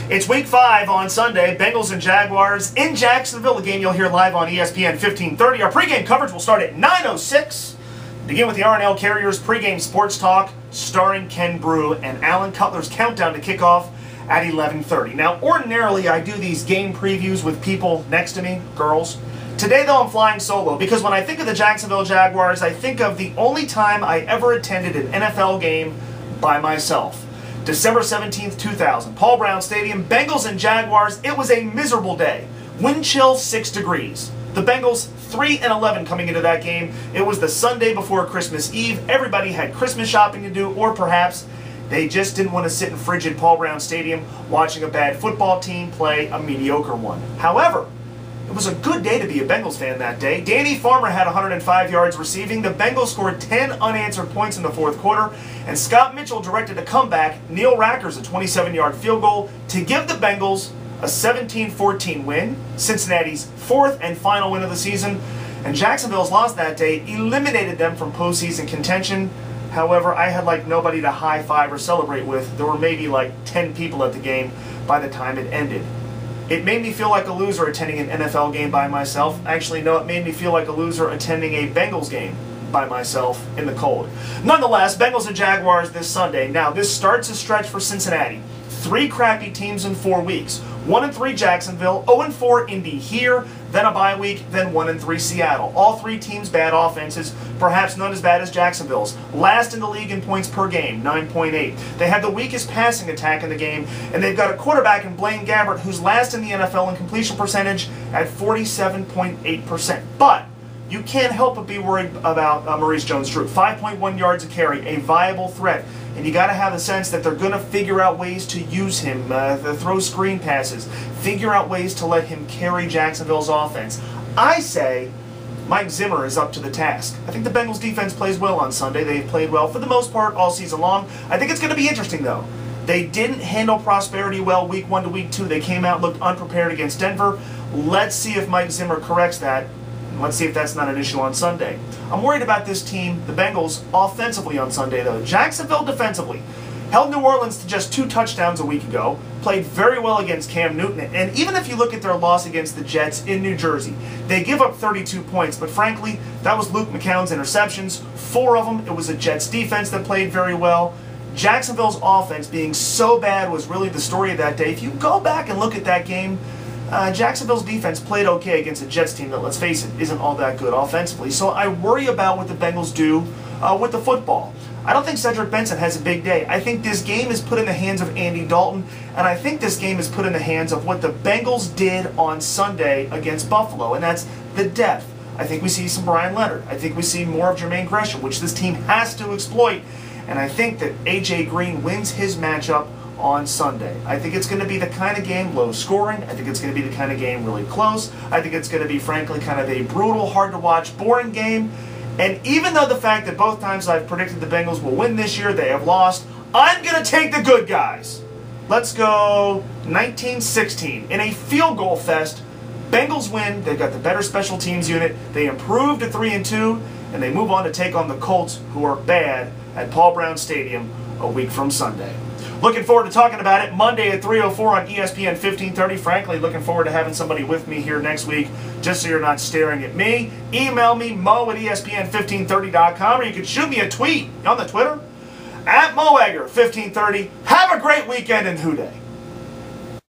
It's week 5 on Sunday. Bengals and Jaguars in Jacksonville. A game you'll hear live on ESPN 1530. Our pregame coverage will start at 9:06. Begin with the R&L Carriers pregame sports talk starring Ken Brew and Alan Cutler's countdown to kickoff at 11:30. Now, ordinarily, I do these game previews with people next to me, girls. Today, though, I'm flying solo because when I think of the Jacksonville Jaguars, I think of the only time I ever attended an NFL game by myself. December 17th, 2000, Paul Brown Stadium, Bengals and Jaguars. It was a miserable day. Wind chill 6 degrees. The Bengals 3-11 coming into that game. It was the Sunday before Christmas Eve. Everybody had Christmas shopping to do, or perhaps they just didn't want to sit in frigid Paul Brown Stadium watching a bad football team play a mediocre one. However, it was a good day to be a Bengals fan that day. Danny Farmer had 105 yards receiving. The Bengals scored 10 unanswered points in the fourth quarter, and Scott Mitchell directed a comeback. Neil Racker's a 27-yard field goal to give the Bengals a 17-14 win, Cincinnati's 4th and final win of the season. And Jacksonville's loss that day eliminated them from postseason contention. However, I had like nobody to high-five or celebrate with. There were maybe like 10 people at the game by the time it ended. It made me feel like a loser attending an NFL game by myself. Actually, no, it made me feel like a loser attending a Bengals game by myself in the cold. Nonetheless, Bengals and Jaguars this Sunday. Now, this starts a stretch for Cincinnati. 3 crappy teams in 4 weeks. 1-3 Jacksonville, 0-4 Indy here, then a bye week, then 1-3 Seattle. All 3 teams bad offenses, perhaps none as bad as Jacksonville's. Last in the league in points per game, 9.8. They had the weakest passing attack in the game, and they've got a quarterback in Blaine Gabbert who's last in the NFL in completion percentage at 47.8%. But you can't help but be worried about Maurice Jones-Drew. 5.1 yards a carry, a viable threat. And you got to have a sense that they're going to figure out ways to use him, throw screen passes, figure out ways to let him carry Jacksonville's offense. I say Mike Zimmer is up to the task. I think the Bengals defense plays well on Sunday. They've played well for the most part all season long. I think it's going to be interesting, though. They didn't handle Prosperity well week 1 to week 2. They came out, looked unprepared against Denver. Let's see if Mike Zimmer corrects that. Let's see if that's not an issue on Sunday. I'm worried about this team, the Bengals, offensively on Sunday, though. Jacksonville defensively held New Orleans to just 2 touchdowns a week ago, played very well against Cam Newton, and even if you look at their loss against the Jets in New Jersey, they give up 32 points, but frankly, that was Luke McCown's interceptions. 4 of them, it was a Jets defense that played very well. Jacksonville's offense being so bad was really the story of that day. If you go back and look at that game, Jacksonville's defense played okay against a Jets team that, let's face it, isn't all that good offensively. So I worry about what the Bengals do with the football. I don't think Cedric Benson has a big day. I think this game is put in the hands of Andy Dalton, and I think this game is put in the hands of what the Bengals did on Sunday against Buffalo, and that's the depth. I think we see some Brian Leonard. I think we see more of Jermaine Gresham, which this team has to exploit, and I think that A.J. Green wins his matchup on Sunday. I think it's going to be the kind of game low scoring. I think it's going to be the kind of game really close. I think it's going to be, frankly, kind of a brutal, hard to watch, boring game. And even though the fact that both times I've predicted the Bengals will win this year, they have lost, I'm going to take the good guys. Let's go 19-16 in a field goal fest. Bengals win. They've got the better special teams unit. They improve to 3-2, and they move on to take on the Colts, who are bad, at Paul Brown Stadium a week from Sunday. Looking forward to talking about it Monday at 3:04 on ESPN 1530. Frankly, looking forward to having somebody with me here next week, just so you're not staring at me. Email me, mo@espn1530.com, or you can shoot me a tweet on the Twitter, @moegger1530. Have a great weekend and Hoo Day.